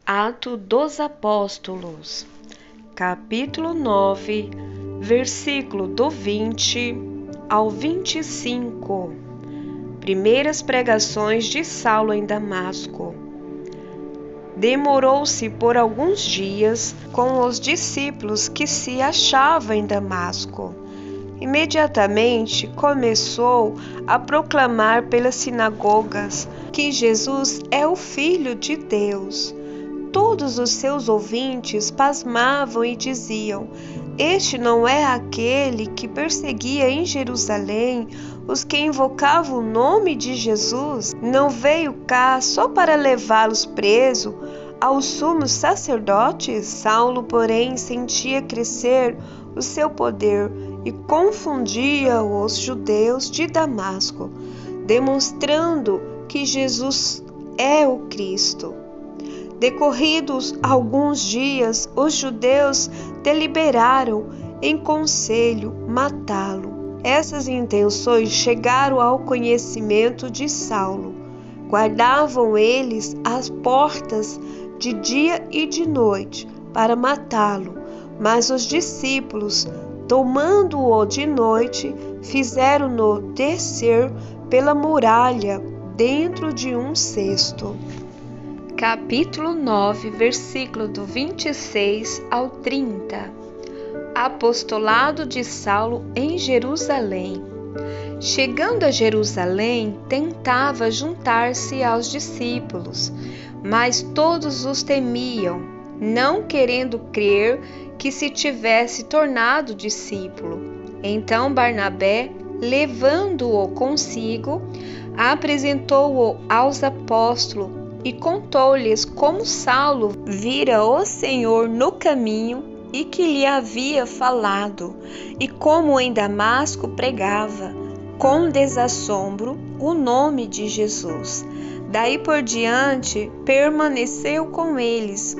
Atos dos Apóstolos, capítulo 9, versículo do 20 ao 25. Primeiras pregações de Saulo em Damasco. Demorou-se por alguns dias com os discípulos que se achavam em Damasco. Imediatamente começou a proclamar pelas sinagogas que Jesus é o Filho de Deus. Todos os seus ouvintes pasmavam e diziam: este não é aquele que perseguia em Jerusalém os que invocavam o nome de Jesus? Não veio cá só para levá-los preso aos sumos sacerdotes? Saulo, porém, sentia crescer o seu poder e confundia os judeus de Damasco, demonstrando que Jesus é o Cristo. Decorridos alguns dias, os judeus deliberaram em conselho matá-lo. Essas intenções chegaram ao conhecimento de Saulo. Guardavam eles as portas de dia e de noite para matá-lo, mas os discípulos, tomando-o de noite, fizeram-no descer pela muralha dentro de um cesto. Capítulo 9, versículo do 26 ao 30. Apostolado de Saulo em Jerusalém. Chegando a Jerusalém, tentava juntar-se aos discípulos, mas todos os temiam, não querendo crer que se tivesse tornado discípulo. Então Barnabé, levando-o consigo, apresentou-o aos apóstolos e contou-lhes como Saulo vira o Senhor no caminho e que lhe havia falado, e como em Damasco pregava com desassombro o nome de Jesus. Daí por diante permaneceu com eles,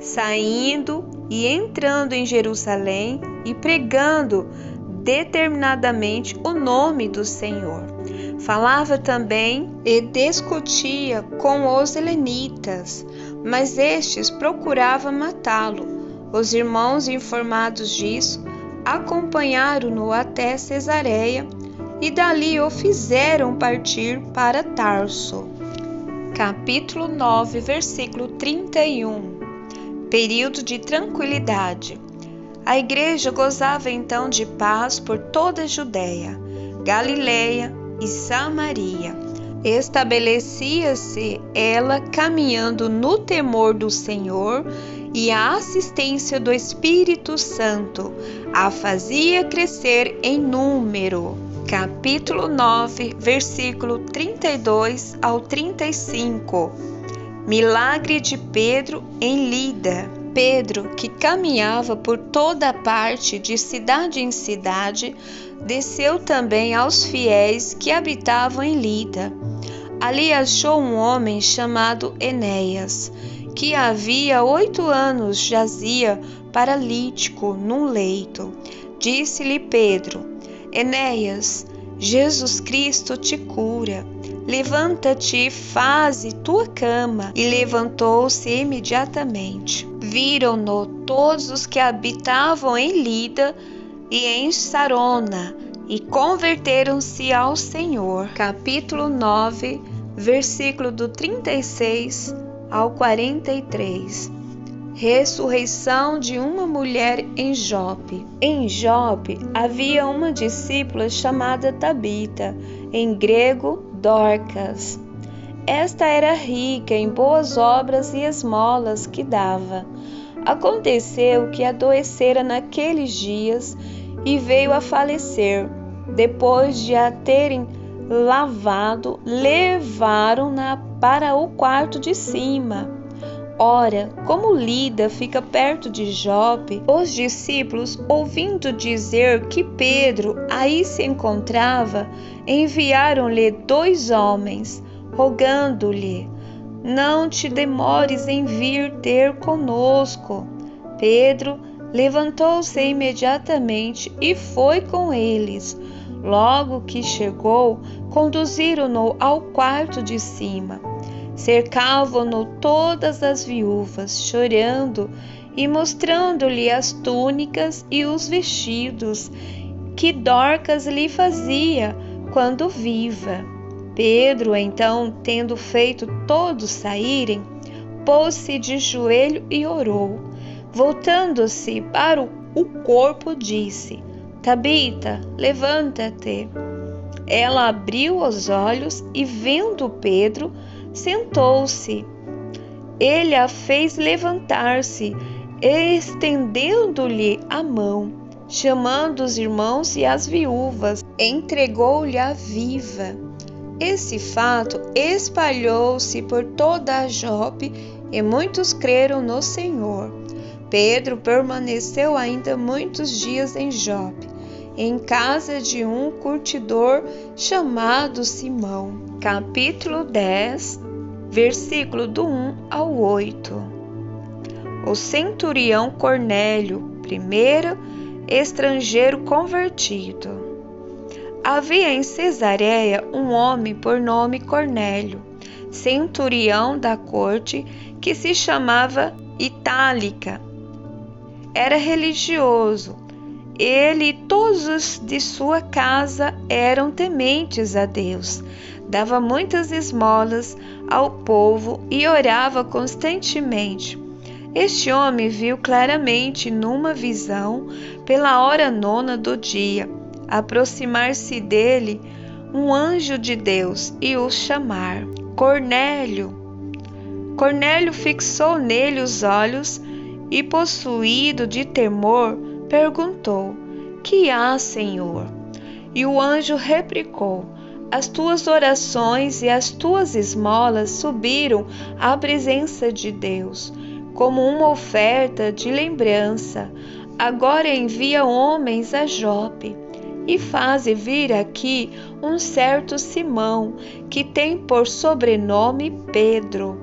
saindo e entrando em Jerusalém e pregando determinadamente o nome do Senhor. Falava também e discutia com os helenitas, mas estes procuravam matá-lo. Os irmãos, informados disso, acompanharam-no até Cesareia e dali o fizeram partir para Tarso. Capítulo 9, versículo 31. Período de tranquilidade. A igreja gozava então de paz por toda a Judéia, Galileia e Samaria. Estabelecia-se ela caminhando no temor do Senhor, e a assistência do Espírito Santo a fazia crescer em número. Capítulo 9, versículo 32 ao 35. Milagre de Pedro em Lida. Pedro, que caminhava por toda parte de cidade em cidade, desceu também aos fiéis que habitavam em Lida. Ali achou um homem chamado Enéas, que havia 8 anos jazia paralítico num leito. Disse-lhe Pedro: Enéas, Jesus Cristo te cura. Levanta-te e faze tua cama. E levantou-se imediatamente. Viram-no todos os que habitavam em Lida e em Sarona, e converteram-se ao Senhor. Capítulo 9, versículo do 36 ao 43. Ressurreição de uma mulher em Jope. Em Jope havia uma discípula chamada Tabita, em grego Dorcas. Esta era rica em boas obras e esmolas que dava. Aconteceu que adoecera naqueles dias e veio a falecer. Depois de a terem lavado, levaram-na para o quarto de cima. Ora, como Lida fica perto de Jope, os discípulos, ouvindo dizer que Pedro aí se encontrava, enviaram-lhe 2 homens, rogando-lhe: não te demores em vir ter conosco. Pedro levantou-se imediatamente e foi com eles. Logo que chegou, conduziram-no ao quarto de cima. Cercavam-no todas as viúvas, chorando e mostrando-lhe as túnicas e os vestidos que Dorcas lhe fazia quando viva. Pedro, então, tendo feito todos saírem, pôs-se de joelho e orou. Voltando-se para o corpo, disse: Tabita, levanta-te. Ela abriu os olhos e, vendo Pedro, sentou-se. Ele a fez levantar-se, estendendo-lhe a mão. Chamando os irmãos e as viúvas, entregou-lhe a viva. Esse fato espalhou-se por toda a Jope e muitos creram no Senhor. Pedro permaneceu ainda muitos dias em Jope, em casa de um curtidor chamado Simão. Capítulo 10, versículo do 1 ao 8. O centurião Cornélio, primeiro estrangeiro convertido. Havia em Cesareia um homem por nome Cornélio, centurião da corte, que se chamava Itálica. Era religioso. Ele e todos os de sua casa eram tementes a Deus. Dava muitas esmolas ao povo e orava constantemente. Este homem viu claramente numa visão, pela hora 9 do dia, aproximar-se dele um anjo de Deus e o chamar: Cornélio. Cornélio fixou nele os olhos e, possuído de temor, perguntou: Que há, Senhor? E o anjo replicou: As tuas orações e as tuas esmolas subiram à presença de Deus, como uma oferta de lembrança. Agora envia homens a Jope e faze vir aqui um certo Simão, que tem por sobrenome Pedro.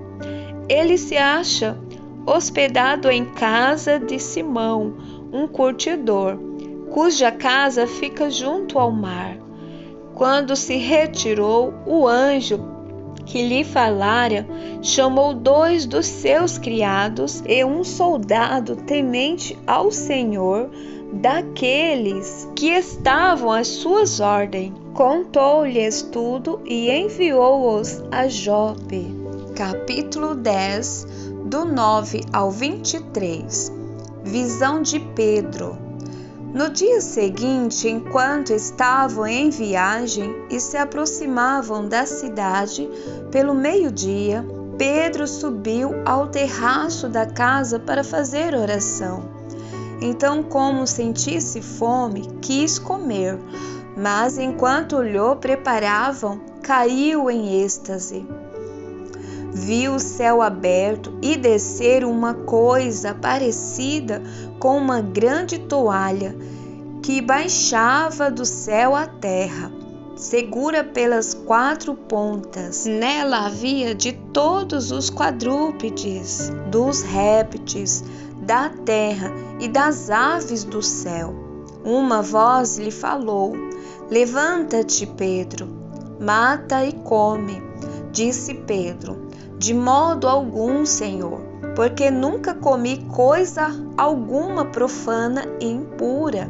Ele se acha hospedado em casa de Simão, um curtidor, cuja casa fica junto ao mar. Quando se retirou, o anjo que lhe falara chamou 2 dos seus criados e um soldado temente ao Senhor, daqueles que estavam às suas ordens. Contou-lhes tudo e enviou-os a Jope. Capítulo 10, do 9 ao 23. Visão de Pedro. No dia seguinte, enquanto estavam em viagem e se aproximavam da cidade, pelo meio-dia, Pedro subiu ao terraço da casa para fazer oração. Então, como sentisse fome, quis comer, mas enquanto lhe preparavam, caiu em êxtase. Viu o céu aberto e descer uma coisa parecida com uma grande toalha que baixava do céu à terra, segura pelas 4 pontas. Nela havia de todos os quadrúpedes, dos répteis da terra e das aves do céu. Uma voz lhe falou: Levanta-te, Pedro, mata e come. Disse Pedro: De modo algum, Senhor, porque nunca comi coisa alguma profana e impura.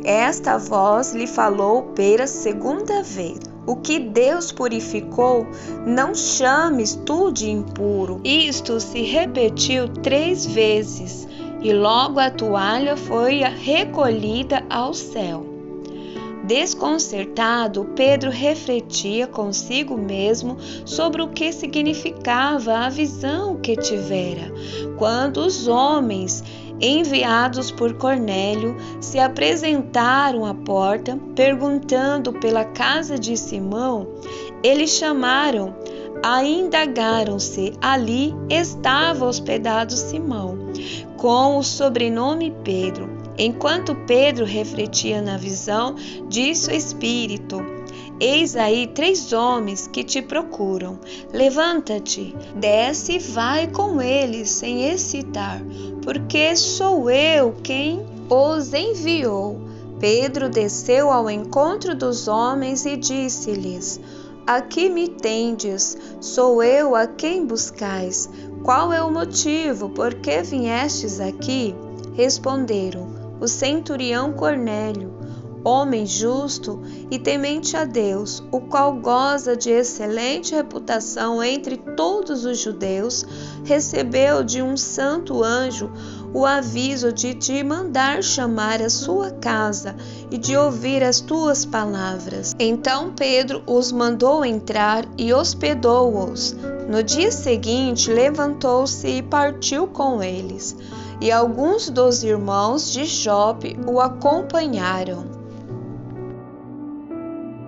Esta voz lhe falou pela segunda vez: O que Deus purificou, não chames tu de impuro. Isto se repetiu 3 vezes, e logo a toalha foi recolhida ao céu. Desconcertado, Pedro refletia consigo mesmo sobre o que significava a visão que tivera, quando os homens enviados por Cornélio se apresentaram à porta, perguntando pela casa de Simão. Eles chamaram, indagaram-se. Ali estava hospedado Simão, com o sobrenome Pedro. Enquanto Pedro refletia na visão, disse o Espírito: Eis aí 3 homens que te procuram. Levanta-te, desce e vai com eles sem hesitar, porque sou eu quem os enviou. Pedro desceu ao encontro dos homens e disse-lhes: aqui me tendes, sou eu a quem buscais. Qual é o motivo por que viestes aqui? Responderam: o centurião Cornélio, homem justo e temente a Deus, o qual goza de excelente reputação entre todos os judeus, recebeu de um santo anjo o aviso de te mandar chamar a sua casa e de ouvir as tuas palavras. Então Pedro os mandou entrar e hospedou-os. No dia seguinte, levantou-se e partiu com eles, e alguns dos irmãos de Jope o acompanharam.